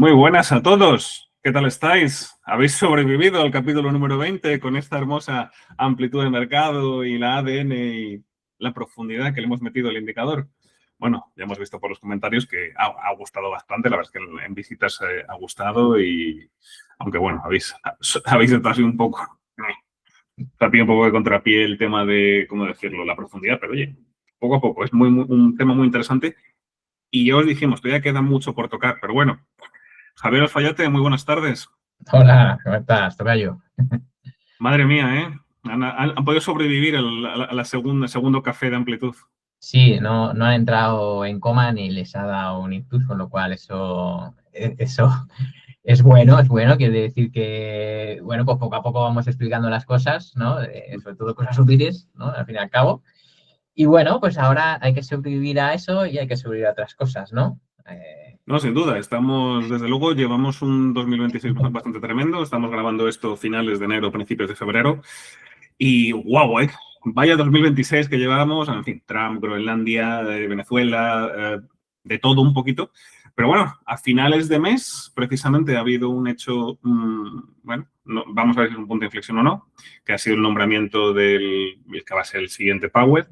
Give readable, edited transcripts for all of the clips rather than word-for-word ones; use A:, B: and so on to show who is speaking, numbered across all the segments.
A: Muy buenas a todos. ¿Qué tal estáis? ¿Habéis sobrevivido al capítulo número 20 con esta hermosa amplitud de mercado y la ADN y la profundidad que le hemos metido al indicador? Bueno, ya hemos visto por los comentarios que ha gustado bastante. La verdad es que en visitas ha gustado y, aunque bueno, habéis estado un poco, ha tenido un poco de contrapié el tema de, ¿cómo decirlo?, la profundidad, pero oye, poco a poco. Es un tema muy interesante y ya os dijimos, todavía queda mucho por tocar, pero bueno. Javier Alfayate, muy buenas tardes.
B: Hola, ¿cómo estás, tocayo?
A: Madre mía, ¿eh? Han podido sobrevivir a la segundo café de amplitud.
B: Sí, no han entrado en coma ni les ha dado un ictus, con lo cual eso es bueno, quiere decir que, bueno, pues poco a poco vamos explicando las cosas, ¿no? Sobre todo cosas útiles, ¿no? Al fin y al cabo. Y bueno, pues ahora hay que sobrevivir a eso y hay que sobrevivir a otras cosas, ¿no?
A: No, sin duda, desde luego, llevamos un 2026 bastante tremendo. Estamos grabando esto finales de enero, principios de febrero. Y guau, vaya 2026 que llevamos, en fin, Trump, Groenlandia, Venezuela, de todo un poquito. Pero bueno, a finales de mes, precisamente, ha habido un hecho, bueno, vamos a ver si es un punto de inflexión o no, que ha sido el nombramiento del que va a ser el siguiente Powell.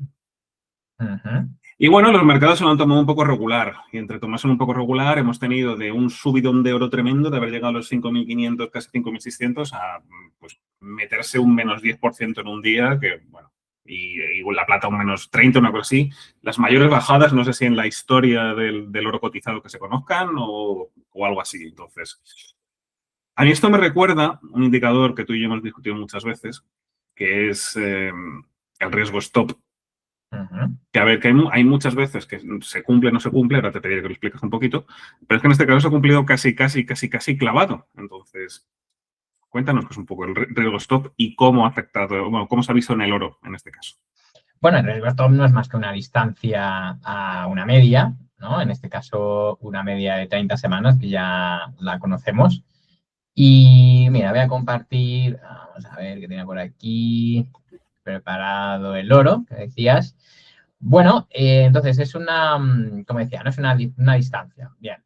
A: Y bueno, los mercados se lo han tomado un poco regular. Y entre tomarse un poco regular, hemos tenido de un subidón de oro tremendo, de haber llegado a los 5.500, casi 5.600, a pues, meterse un menos 10% en un día, que bueno, y la plata un menos 30, una cosa así. Las mayores bajadas, no sé si en la historia del oro cotizado que se conozcan o algo así. Entonces, a mí esto me recuerda un indicador que tú y yo hemos discutido muchas veces, que es el riesgo stop. Que a ver, que hay muchas veces que se cumple o no se cumple, ahora te pediré que lo expliques un poquito, pero es que en este caso se ha cumplido casi clavado. Entonces, cuéntanos pues, un poco el riesgo stop y cómo ha afectado, bueno, cómo se ha visto en el oro en este caso.
B: Bueno, el riesgo stop no es más que una distancia a una media, ¿no? En este caso, una media de 30 semanas, que ya la conocemos. Y mira, voy a compartir, vamos a ver qué tenía por aquí, preparado el oro, que decías. Bueno, entonces es como decía, no es una distancia. Bien,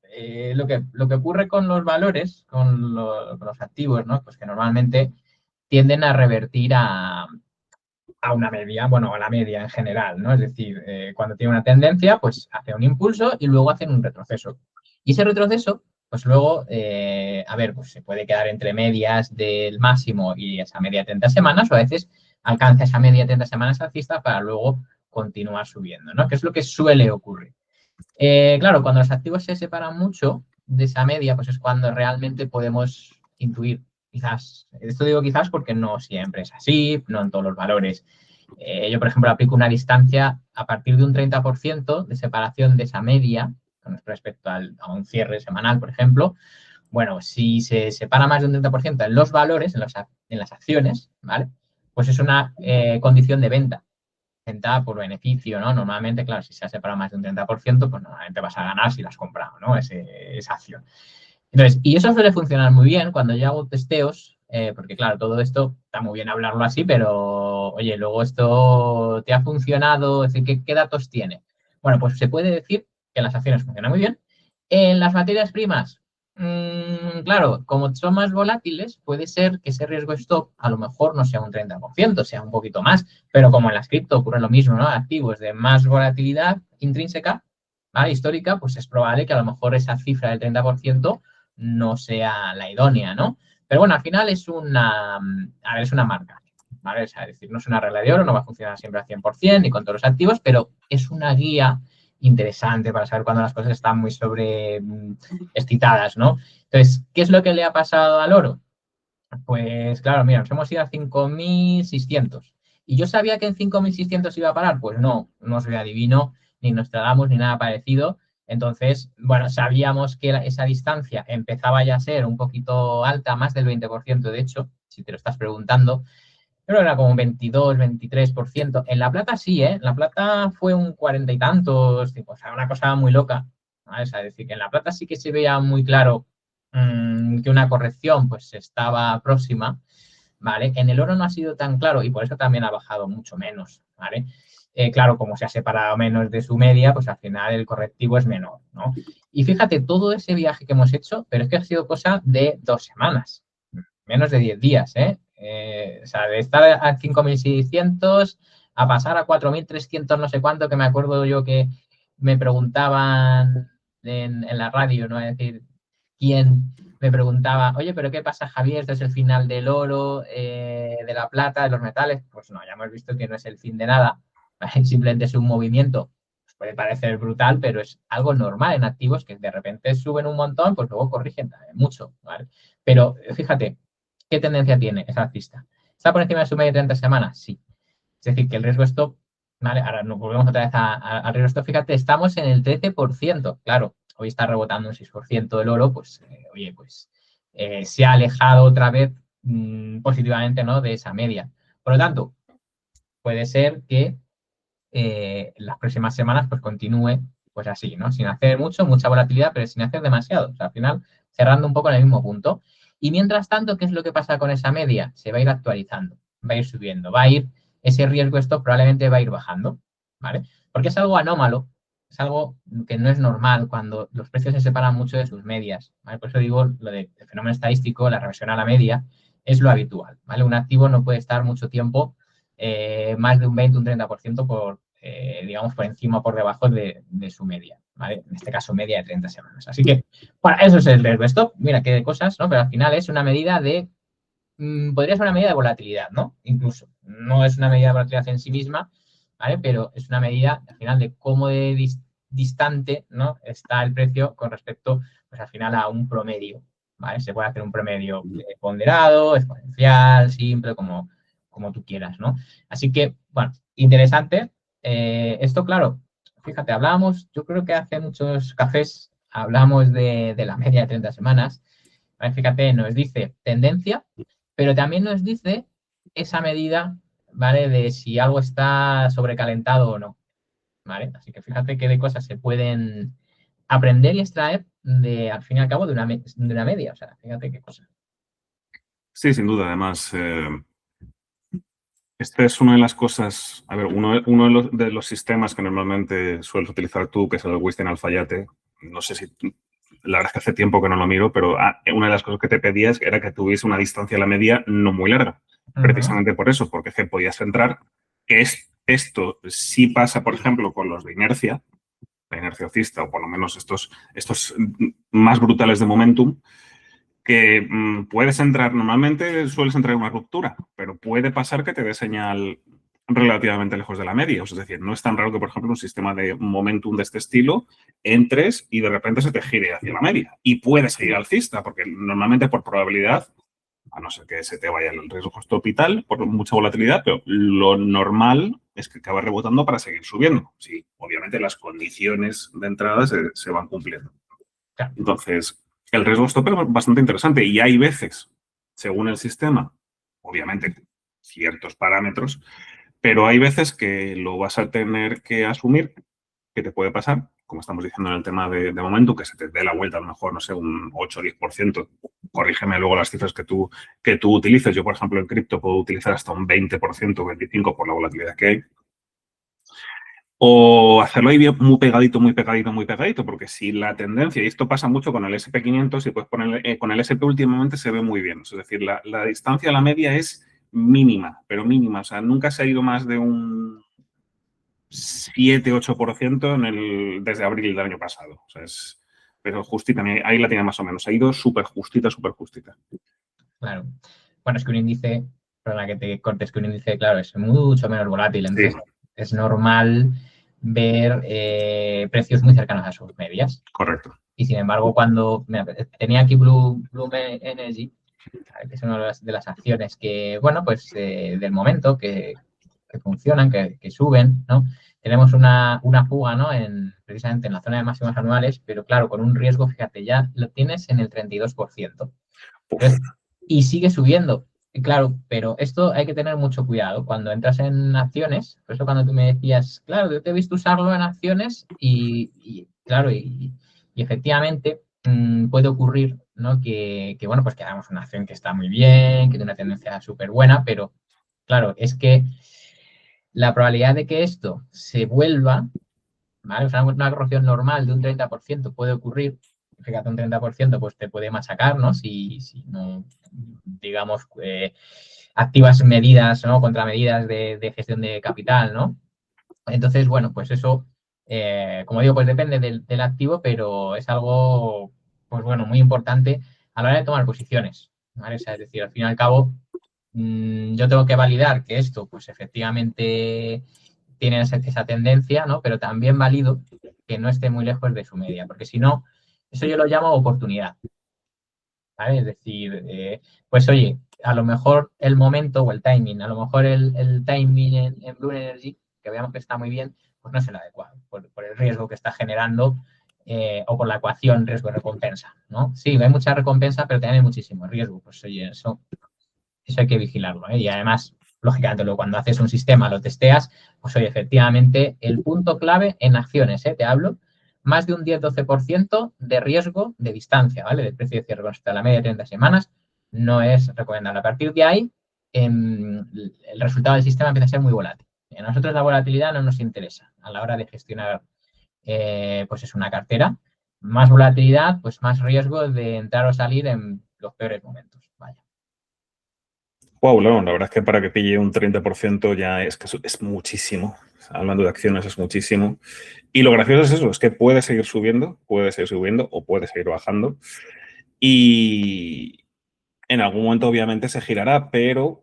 B: lo que ocurre con los valores, con los activos, ¿no? Pues que normalmente tienden a revertir a una media, bueno, a la media en general, ¿no? Es decir, cuando tiene una tendencia, pues hace un impulso y luego hacen un retroceso. Y ese retroceso, pues luego, a ver, pues se puede quedar entre medias del máximo y esa media de 30 semanas, o a veces alcanza esa media de 30 semanas alcista para luego continuar subiendo, ¿no? Que es lo que suele ocurrir. Claro, cuando los activos se separan mucho de esa media, pues es cuando realmente podemos intuir. Quizás, esto digo quizás porque no siempre es así, no en todos los valores. Yo, por ejemplo, aplico una distancia a partir de un 30% de separación de esa media con respecto a un cierre semanal, por ejemplo. Bueno, si se separa más de un 30% en los valores, en las acciones, ¿vale? Pues es una condición de venta por beneficio, ¿no? Normalmente, claro, si se ha separado más de un 30%, pues normalmente vas a ganar si la has comprado, ¿no? Esa acción. Entonces, y eso suele funcionar muy bien cuando yo hago testeos, porque claro, todo esto está muy bien hablarlo así, pero oye, luego esto te ha funcionado, es decir, ¿qué datos tiene? Bueno, pues se puede decir que las acciones funcionan muy bien. En las materias primas, claro, como son más volátiles, puede ser que ese riesgo stop a lo mejor no sea un 30%, sea un poquito más, pero como en las cripto ocurre lo mismo, ¿no? Activos de más volatilidad intrínseca, ¿vale? Histórica, pues es probable que a lo mejor esa cifra del 30% no sea la idónea, ¿no? Pero bueno, al final es una marca, ¿vale? O sea, es decir, no es una regla de oro, no va a funcionar siempre al 100% ni con todos los activos, pero es una guía interesante para saber cuándo las cosas están muy excitadas, ¿no? Entonces, ¿qué es lo que le ha pasado al oro? Pues claro, mira, nos hemos ido a 5.600. ¿Y yo sabía que en 5.600 iba a parar? Pues no soy adivino, ni Nostradamus, ni nada parecido. Entonces, bueno, sabíamos que esa distancia empezaba ya a ser un poquito alta, más del 20%, de hecho, si te lo estás preguntando, pero era como un 22, 23%. En La Plata sí, ¿eh? En La Plata fue un 40 y tantos, o sea, una cosa muy loca, ¿vale? O sea, es decir, que en La Plata sí que se veía muy claro que una corrección pues estaba próxima, ¿vale? En el oro no ha sido tan claro y por eso también ha bajado mucho menos, ¿vale? claro, como se ha separado menos de su media, pues al final el correctivo es menor, ¿no? Y fíjate, todo ese viaje que hemos hecho, pero es que ha sido cosa de 2 semanas, menos de 10 días, ¿eh? O sea, de estar a 5.600 a pasar a 4.300 no sé cuánto, que me acuerdo yo que me preguntaban en la radio, ¿no? Es decir, ¿quién me preguntaba, oye, pero qué pasa, Javier? ¿Este es el final del oro, de la plata, de los metales? Pues no, ya hemos visto que no es el fin de nada, ¿vale? Simplemente es un movimiento. Pues puede parecer brutal, pero es algo normal en activos que de repente suben un montón, pues luego corrigen mucho, ¿vale? Pero fíjate, ¿qué tendencia tiene esa alcista? ¿Está por encima de su media de 30 semanas? Sí. Es decir, que el riesgo stop, ¿vale? Ahora nos volvemos otra vez al riesgo stop. Fíjate, estamos en el 13%. Claro, hoy está rebotando un 6% del oro, pues, oye, pues se ha alejado otra vez positivamente, ¿no? De esa media. Por lo tanto, puede ser que las próximas semanas pues continúe pues así, ¿no? Sin hacer mucho, mucha volatilidad, pero sin hacer demasiado. O sea, al final cerrando un poco en el mismo punto. Y mientras tanto, ¿qué es lo que pasa con esa media? Se va a ir actualizando, va a ir subiendo, va a ir, ese riesgo esto probablemente va a ir bajando, ¿vale? Porque es algo anómalo, es algo que no es normal cuando los precios se separan mucho de sus medias, ¿vale? Por eso digo lo del fenómeno estadístico, la reversión a la media, es lo habitual, ¿vale? Un activo no puede estar mucho tiempo más de un 20, un 30% digamos, por encima o por debajo de su media, ¿vale? En este caso, media de 30 semanas. Así que, bueno, eso es el riesgo stop. Mira qué cosas, ¿no? Pero al final es una medida de, podría ser una medida de volatilidad, ¿no? Incluso, no es una medida de volatilidad en sí misma, ¿vale? Pero es una medida, al final, de cómo de distante, ¿no? Está el precio con respecto, pues al final, a un promedio, ¿vale? Se puede hacer un promedio ponderado, exponencial, simple, como tú quieras, ¿no? Así que, bueno, interesante. Esto, claro, fíjate, hablábamos, yo creo que hace muchos cafés hablamos de la media de 30 semanas. ¿Vale? Fíjate, nos dice tendencia, pero también nos dice esa medida, ¿vale? De si algo está sobrecalentado o no, ¿vale? Así que fíjate qué de cosas se pueden aprender y extraer al fin y al cabo de una media. O sea, fíjate qué cosa.
A: Sí, sin duda. Además, esta es una de las cosas, a ver, uno de los sistemas que normalmente sueles utilizar tú, que es el Western Alfayate. No sé si, la verdad es que hace tiempo que no lo miro, pero una de las cosas que te pedías era que tuviese una distancia a la media no muy larga. Precisamente por eso, porque es que podías entrar. Esto sí pasa, por ejemplo, con los de inercia, la inercia alcista, o por lo menos estos más brutales de momentum, que puedes entrar, normalmente sueles entrar en una ruptura, pero puede pasar que te dé señal relativamente lejos de la media. Es decir, no es tan raro que, por ejemplo, un sistema de momentum de este estilo entres y de repente se te gire hacia la media. Y puedes seguir alcista, porque normalmente por probabilidad, a no ser que se te vaya el riesgo stop y tal, por mucha volatilidad, pero lo normal es que acabas rebotando para seguir subiendo. Sí, obviamente las condiciones de entrada se van cumpliendo. Entonces, el riesgo stop es bastante interesante y hay veces, según el sistema, obviamente ciertos parámetros, pero hay veces que lo vas a tener que asumir, que te puede pasar, como estamos diciendo en el tema de momento, que se te dé la vuelta a lo mejor, no sé, un 8 o 10%. Corrígeme luego las cifras que tú utilices. Yo, por ejemplo, en cripto puedo utilizar hasta un 20%, 25% por la volatilidad que hay. O hacerlo ahí bien muy pegadito, muy pegadito, muy pegadito, porque si la tendencia, y esto pasa mucho con el SP500, si puedes poner con el SP últimamente se ve muy bien. Es decir, la distancia a la media es mínima, pero mínima. O sea, nunca se ha ido más de un 7-8% desde abril del año pasado. O sea, pero justita, ahí la tiene más o menos. Ha ido súper justita, súper justita.
B: Claro. Bueno, es que un índice, perdona que te cortes, que un índice, claro, es mucho menos volátil. Entonces, sí, es normal ver precios muy cercanos a sus medias.
A: Correcto.
B: Y sin embargo, cuando tenía aquí Bloom Energy, que es una de las acciones que, bueno, pues del momento que funcionan, que suben, ¿no? Tenemos una fuga, ¿no? Precisamente en la zona de máximos anuales, pero claro, con un riesgo, fíjate, ya lo tienes en el 32%. Entonces, y sigue subiendo. Y claro, pero esto hay que tener mucho cuidado. Cuando entras en acciones, por eso cuando tú me decías, claro, yo te he visto usarlo en acciones claro, y efectivamente puede ocurrir, ¿no? Que, bueno, pues que hagamos una acción que está muy bien, que tiene una tendencia súper buena, pero claro, es que la probabilidad de que esto se vuelva, ¿vale? O sea, una corrección normal de un 30% puede ocurrir. Fíjate, un 30% pues te puede machacar, ¿no? Si no, digamos, activas medidas, ¿no? Contramedidas de gestión de capital, ¿no? Entonces, bueno, pues eso, como digo, pues depende del activo, pero es algo, pues bueno, muy importante a la hora de tomar posiciones, ¿vale? O sea, es decir, al fin y al cabo, yo tengo que validar que esto, pues efectivamente tiene esa tendencia, ¿no? Pero también valido que no esté muy lejos de su media, porque si no, eso yo lo llamo oportunidad, ¿vale? Es decir, pues oye, a lo mejor el momento o el timing, a lo mejor el timing en Blue Energy, que veamos que está muy bien, pues no es el adecuado, por el riesgo que está generando o por la ecuación riesgo-recompensa, ¿no? Sí, hay mucha recompensa, pero también hay muchísimo riesgo. Pues oye, eso hay que vigilarlo, ¿eh? Y además, lógicamente, luego cuando haces un sistema, lo testeas, pues oye, efectivamente, el punto clave en acciones, te hablo, más de un 10-12% de riesgo de distancia, ¿vale? Del precio de cierre con respecto a la media de 30 semanas no es recomendable. A partir de ahí, el resultado del sistema empieza a ser muy volátil. A nosotros la volatilidad no nos interesa a la hora de gestionar, pues es una cartera. Más volatilidad, pues más riesgo de entrar o salir en los peores momentos. Vaya.
A: Wow, no, la verdad es que para que pille un 30% ya es muchísimo. Hablando de acciones es muchísimo. Y lo gracioso es eso, es que puede seguir subiendo o puede seguir bajando. Y en algún momento obviamente se girará, pero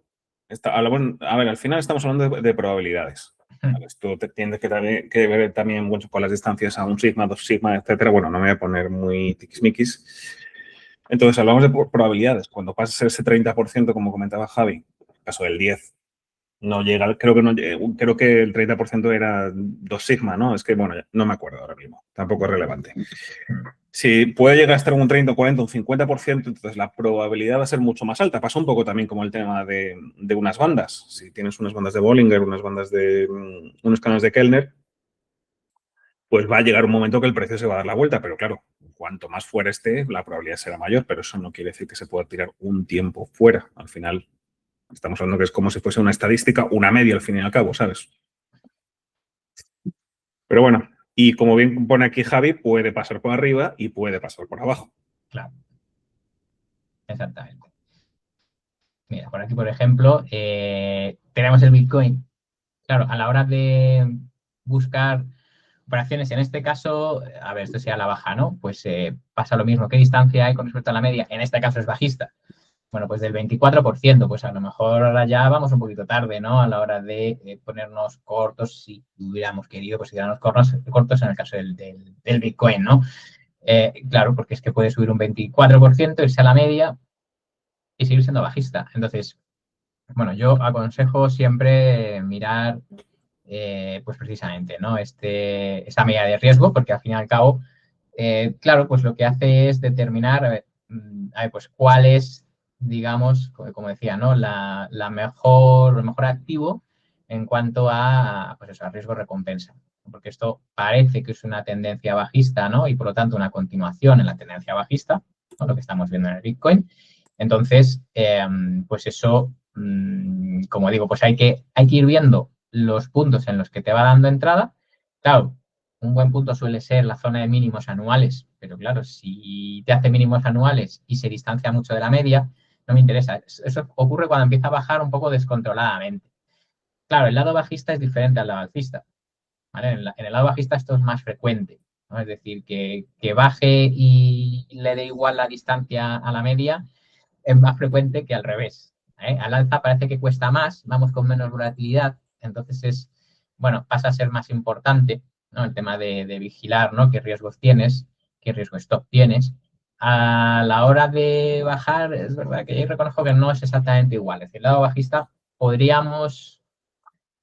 A: a ver, al final estamos hablando de probabilidades. ¿Vale? Esto tiene que ver también mucho con las distancias a un sigma, 2 sigma, etcétera. Bueno, no me voy a poner muy tiquismiquis. Entonces, hablamos de probabilidades. Cuando pases ese 30%, como comentaba Javi, en el caso del 10, no llega, creo que el 30% era 2 sigma, ¿no? Es que, bueno, no me acuerdo ahora mismo. Tampoco es relevante. Si puede llegar a estar un 30, un 40, un 50%, entonces la probabilidad va a ser mucho más alta. Pasa un poco también como el tema de unas bandas. Si tienes unas bandas de Bollinger, unas bandas de unos canales de Kellner, pues va a llegar un momento que el precio se va a dar la vuelta, pero claro, cuanto más fuera esté, la probabilidad será mayor, pero eso no quiere decir que se pueda tirar un tiempo fuera. Al final, estamos hablando que es como si fuese una estadística, una media al fin y al cabo, ¿sabes? Pero bueno, y como bien pone aquí Javi, puede pasar por arriba y puede pasar por abajo.
B: Claro, exactamente. Mira, por aquí, por ejemplo, tenemos el Bitcoin. Claro, a la hora de buscar operaciones, en este caso, a ver, esto sea la baja, ¿no? Pues pasa lo mismo. ¿Qué distancia hay con respecto a la media? En este caso es bajista. Bueno, pues del 24%, pues a lo mejor ahora ya vamos un poquito tarde, ¿no? A la hora de ponernos cortos, si hubiéramos querido posicionarnos cortos en el caso del Bitcoin, ¿no? Claro, porque es que puede subir un 24%, irse a la media y seguir siendo bajista. Entonces, bueno, yo aconsejo siempre mirar, pues precisamente, ¿no? Esa medida de riesgo, porque al fin y al cabo, claro, pues lo que hace es determinar, a ver, pues cuál es, digamos, como decía, ¿no? El mejor activo en cuanto a, pues eso, a riesgo-recompensa. Porque esto parece que es una tendencia bajista, ¿no? Y por lo tanto una continuación en la tendencia bajista, ¿no? Lo que estamos viendo en el Bitcoin. Entonces, pues eso, como digo, pues hay que ir viendo los puntos en los que te va dando entrada. Claro, un buen punto suele ser la zona de mínimos anuales, pero claro, si te hace mínimos anuales y se distancia mucho de la media, no me interesa. Eso ocurre cuando empieza a bajar un poco descontroladamente. Claro, el lado bajista es diferente al lado alcista, ¿vale? En el lado bajista esto es más frecuente, ¿no? Es decir, que baje y le dé igual la distancia a la media es más frecuente que al revés, ¿eh? Al alza parece que cuesta más, vamos con menos volatilidad, entonces bueno, pasa a ser más importante, ¿no? El tema de vigilar, ¿no? Qué riesgos tienes, qué riesgo stop tienes. A la hora de bajar, es verdad que yo reconozco que no es exactamente igual. Es decir, el lado bajista podríamos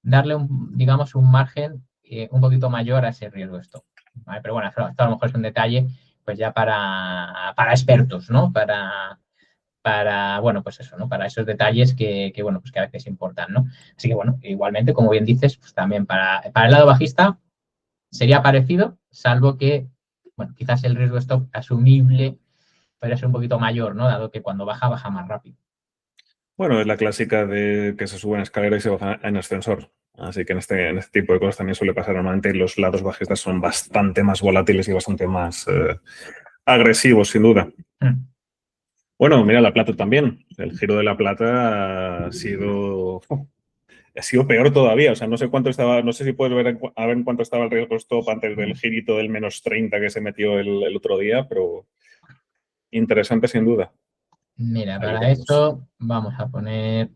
B: darle, digamos, un margen un poquito mayor a ese riesgo stop, ¿vale? Pero bueno, esto a lo mejor es un detalle pues ya para expertos, ¿no? Bueno, pues eso, ¿no? Para esos detalles bueno, pues que a veces importan, ¿no? Así que, bueno, igualmente, como bien dices, pues también para el lado bajista sería parecido, salvo que, bueno, quizás el riesgo stop asumible podría ser un poquito mayor, ¿no? Dado que cuando baja, baja más rápido.
A: Bueno, es la clásica de que se sube en escalera y se baja en ascensor. Así que en este tipo de cosas también suele pasar. Normalmente los lados bajistas son bastante más volátiles y bastante más agresivos, sin duda. Bueno, mira, la plata también. El giro de la plata ha sido peor todavía. O sea, no sé cuánto estaba, no sé si puedes ver a ver en cuánto estaba el riesgo stop antes del girito del menos 30 que se metió el otro día, pero interesante sin duda.
B: Mira,
A: Ahí lo
B: para
A: tenemos.
B: eso vamos a poner,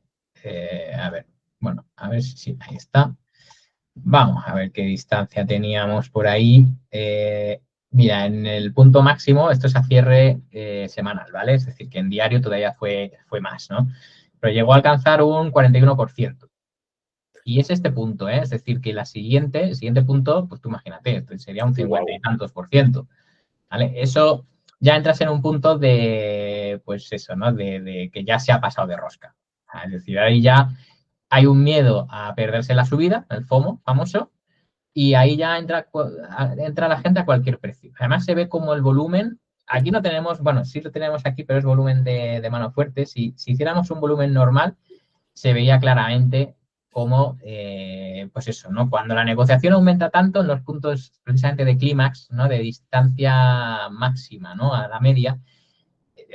B: a ver, bueno, a ver si ahí está. Vamos a ver qué distancia teníamos por ahí. Mira, en el punto máximo, esto es a cierre semanal, ¿vale? Es decir, que en diario todavía fue más, ¿no? Pero llegó a alcanzar un 41%. Y es este punto, ¿eh? Es decir, que el siguiente punto, pues tú imagínate, esto sería un 50 y tantos por ciento, ¿vale? Eso ya entras en un punto de, pues eso, ¿no? De que ya se ha pasado de rosca. Es decir, ahí ya hay un miedo a perderse la subida, el FOMO famoso, y ahí ya entra la gente a cualquier precio. Además se ve como el volumen, aquí no tenemos, bueno, sí lo tenemos aquí, pero es volumen de mano fuerte. Si hiciéramos un volumen normal, se veía claramente como, pues eso, ¿no? Cuando la negociación aumenta tanto en los puntos precisamente de clímax, ¿no? De distancia máxima, ¿no? A la media,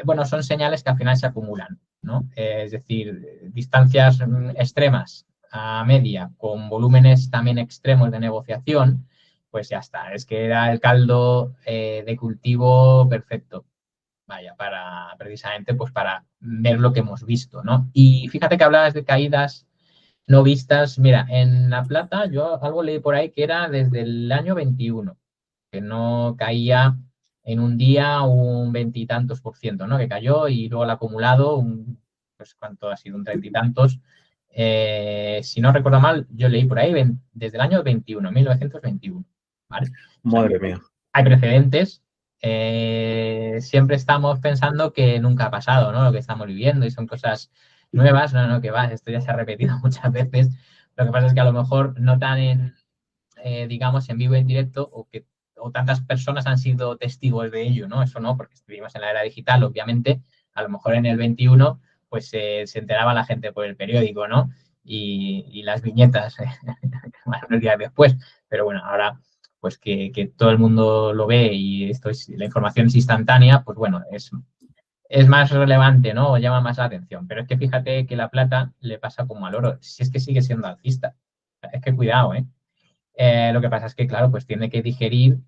B: bueno, son señales que al final se acumulan, ¿no? Es decir, distancias extremas a media con volúmenes también extremos de negociación, pues ya está. Es que era el caldo de cultivo perfecto. Vaya, para precisamente pues para ver lo que hemos visto, ¿no? Y fíjate que hablabas de caídas no vistas. Mira, en La Plata yo algo leí por ahí que era desde el año 21, que no caía en un día un veintitantos por ciento, ¿no? Que cayó y luego el acumulado, pues cuánto ha sido, un treinta y tantos. Si no recuerdo mal, yo leí por ahí desde el año 21, 1921, ¿vale? O sea,
A: Madre mía.
B: hay precedentes. Siempre estamos pensando que nunca ha pasado, ¿no? Lo que estamos viviendo y son cosas nuevas, no, que va, esto ya se ha repetido muchas veces. Lo que pasa es que a lo mejor no tan digamos, en vivo y en directo o tantas personas han sido testigos de ello, ¿no? Eso no, porque vivimos en la era digital, obviamente, a lo mejor en el 21 pues se enteraba la gente por el periódico, ¿no? Y las viñetas unos días después. Pero bueno, ahora pues que todo el mundo lo ve y la información es instantánea, pues bueno, es más relevante, ¿no? O llama más la atención. Pero es que fíjate que la plata le pasa como al oro, si es que sigue siendo alcista. Es que cuidado, ¿eh? Lo que pasa es que, claro, pues tiene que digerir.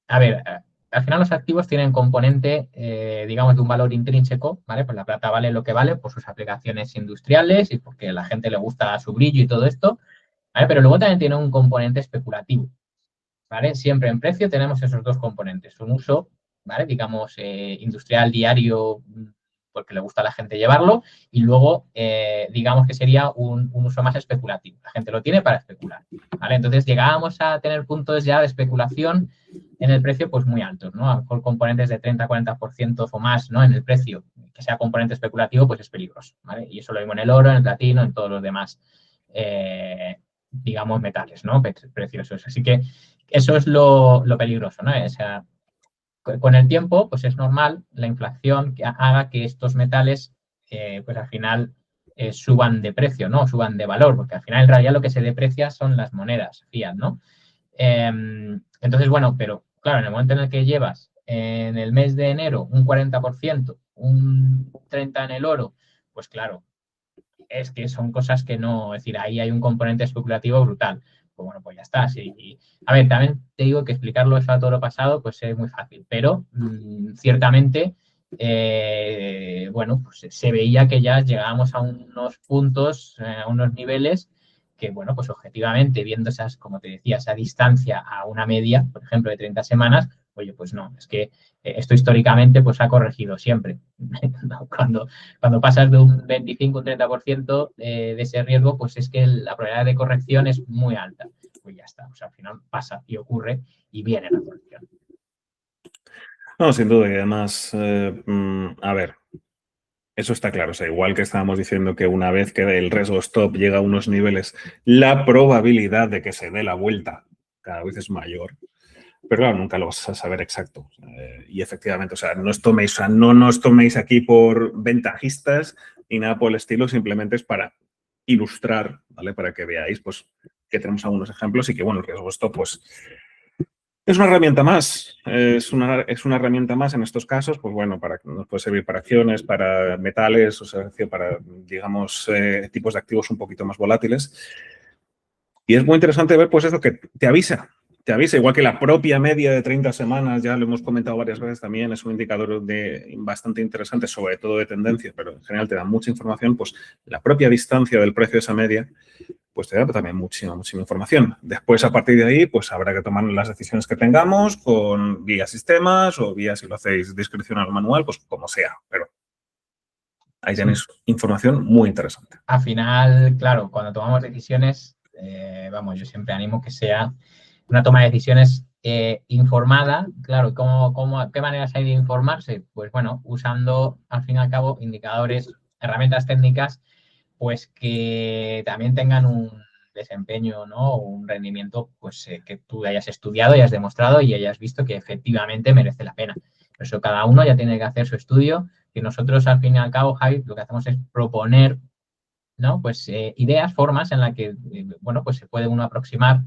B: A ver, al final los activos tienen componente, digamos, de un valor intrínseco, ¿vale? Pues la plata vale lo que vale por sus aplicaciones industriales y porque a la gente le gusta su brillo y todo esto, ¿vale? Pero luego también tiene un componente especulativo, ¿vale? Siempre en precio tenemos esos dos componentes, un uso, ¿vale? Digamos, industrial diario, porque le gusta a la gente llevarlo, y luego, digamos que sería un uso más especulativo. La gente lo tiene para especular, ¿vale? Entonces llegábamos a tener puntos ya de especulación en el precio pues muy altos, ¿no? A lo mejor componentes de 30-40% o más, ¿no? En el precio, que sea componente especulativo, pues es peligroso, ¿vale? Y eso lo vimos en el oro, en el platino, en todos los demás, digamos, metales, ¿no? Preciosos. Así que eso es lo peligroso, ¿no? O sea, con el tiempo, pues es normal la inflación que haga que estos metales, pues al final suban de precio, ¿no? Suban de valor, porque al final en realidad lo que se deprecia son las monedas fiat, ¿no? Entonces, bueno, pero claro, en el momento en el que llevas en el mes de enero un 40%, un 30% en el oro, pues claro, es que son cosas que no, es decir, ahí hay un componente especulativo brutal. Pues bueno, pues ya está. Sí. A ver, también te digo que explicarlo eso a todo lo pasado, pues es muy fácil, pero ciertamente, bueno, pues se veía que ya llegábamos a unos puntos, a unos niveles que, bueno, pues objetivamente, viendo esas, como te decía, esa distancia a una media, por ejemplo, de 30 semanas, oye, pues no, es que esto históricamente pues ha corregido siempre. Cuando pasas de un 25 un 30% de ese riesgo, pues es que la probabilidad de corrección es muy alta. Pues ya está, o sea, al final pasa y ocurre y viene la corrección.
A: No, sin duda, y además, a ver, eso está claro. O sea, igual que estábamos diciendo que una vez que el riesgo stop llega a unos niveles, la probabilidad de que se dé la vuelta cada vez es mayor. Pero claro, nunca lo vas a saber exacto. Y efectivamente, o sea, no nos toméis aquí por ventajistas ni nada por el estilo, simplemente es para ilustrar, ¿vale? Para que veáis, pues, que tenemos algunos ejemplos y que, bueno, el riesgo stop, pues, es una herramienta más. Es una herramienta más en estos casos, pues, bueno, nos puede servir para acciones, para metales, o sea, para, digamos, tipos de activos un poquito más volátiles. Y es muy interesante ver, pues, eso que te avisa, igual que la propia media de 30 semanas, ya lo hemos comentado varias veces también, es un indicador bastante interesante, sobre todo de tendencia, pero en general te da mucha información, pues la propia distancia del precio de esa media, pues te da también muchísima información. Después, a partir de ahí, pues habrá que tomar las decisiones que tengamos con vía sistemas o vía, si lo hacéis discrecional o manual, pues como sea, pero ahí tenéis información muy interesante.
B: Al final, claro, cuando tomamos decisiones, vamos, yo siempre animo que sea una toma de decisiones informada. Claro, ¿qué maneras hay de informarse? Pues bueno, usando al fin y al cabo indicadores, herramientas técnicas, pues que también tengan un desempeño, ¿no? Un rendimiento, pues que tú hayas estudiado y hayas demostrado y hayas visto que efectivamente merece la pena. Por eso cada uno ya tiene que hacer su estudio, y nosotros al fin y al cabo, Javi, lo que hacemos es proponer, ¿no? Pues ideas, formas en las que, bueno, pues se puede uno aproximar,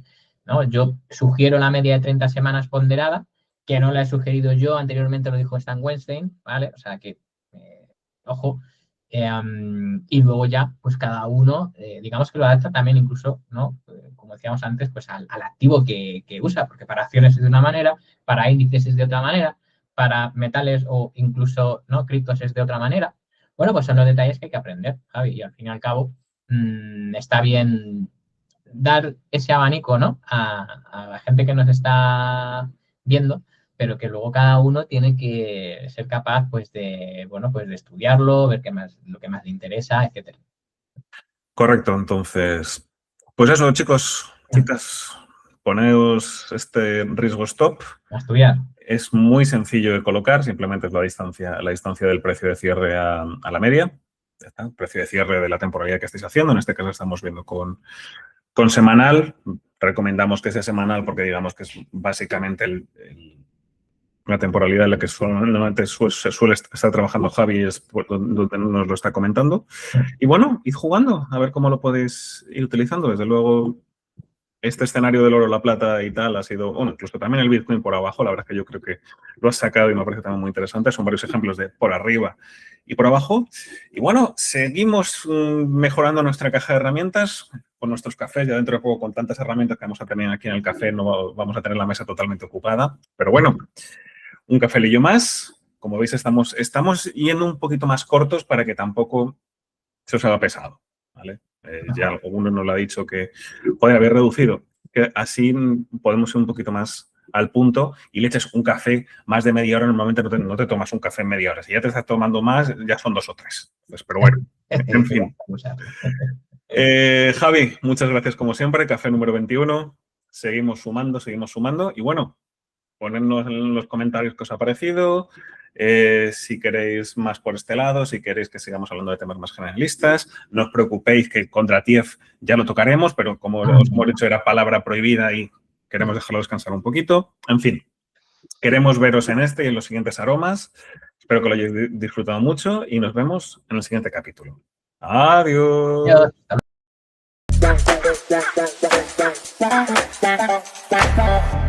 B: ¿no? Yo sugiero la media de 30 semanas ponderada, que no la he sugerido yo, anteriormente lo dijo Stan Weinstein, ¿vale? O sea que, ojo, y luego ya, pues cada uno, digamos que lo adapta también incluso, ¿no? Como decíamos antes, pues al activo que usa, porque para acciones es de una manera, para índices es de otra manera, para metales o incluso, ¿no? Criptos es de otra manera. Bueno, pues son los detalles que hay que aprender, Javi, y al fin y al cabo está bien dar ese abanico, ¿no? A la gente que nos está viendo, pero que luego cada uno tiene que ser capaz, pues, bueno, pues de estudiarlo, ver lo que más le interesa, etcétera.
A: Correcto, entonces, pues eso, chicos, chicas, poneos este riesgo stop.
B: A estudiar.
A: Es muy sencillo de colocar, simplemente es la distancia del precio de cierre a la media. Ya está, el precio de cierre de la temporalidad que estáis haciendo. En este caso estamos viendo con semanal. Recomendamos que sea semanal porque digamos que es básicamente una temporalidad en la que normalmente se suele estar trabajando Javi, es donde nos lo está comentando. Y bueno, id jugando a ver cómo lo podéis ir utilizando. Desde luego, este escenario del oro, la plata y tal ha sido, bueno, incluso también el Bitcoin por abajo, la verdad es que yo creo que lo has sacado y me parece también muy interesante. Son varios ejemplos de por arriba y por abajo. Y bueno, seguimos mejorando nuestra caja de herramientas con nuestros cafés. Ya dentro de poco, con tantas herramientas que vamos a tener aquí en el café, no vamos a tener la mesa totalmente ocupada. Pero bueno, un cafelillo más. Como veis, estamos yendo un poquito más cortos para que tampoco se os haga pesado, ¿vale? Ya alguno nos lo ha dicho que, joder, habéis reducido, que así podemos ir un poquito más al punto y le eches un café más de media hora. Normalmente no te tomas un café en media hora. Si ya te estás tomando más, ya son 2 o 3. Pues, pero bueno, en fin. Javi, muchas gracias como siempre. Café número 21. Seguimos sumando. Y bueno, ponednos en los comentarios qué os ha parecido. Si queréis más por este lado, si queréis que sigamos hablando de temas más generalistas. No os preocupéis que contra TIEF ya lo tocaremos, pero como os hemos dicho, era palabra prohibida y queremos dejarlo descansar un poquito. En fin, queremos veros en este y en los siguientes aromas. Espero que lo hayáis disfrutado mucho y nos vemos en el siguiente capítulo. Adiós.
B: Adiós.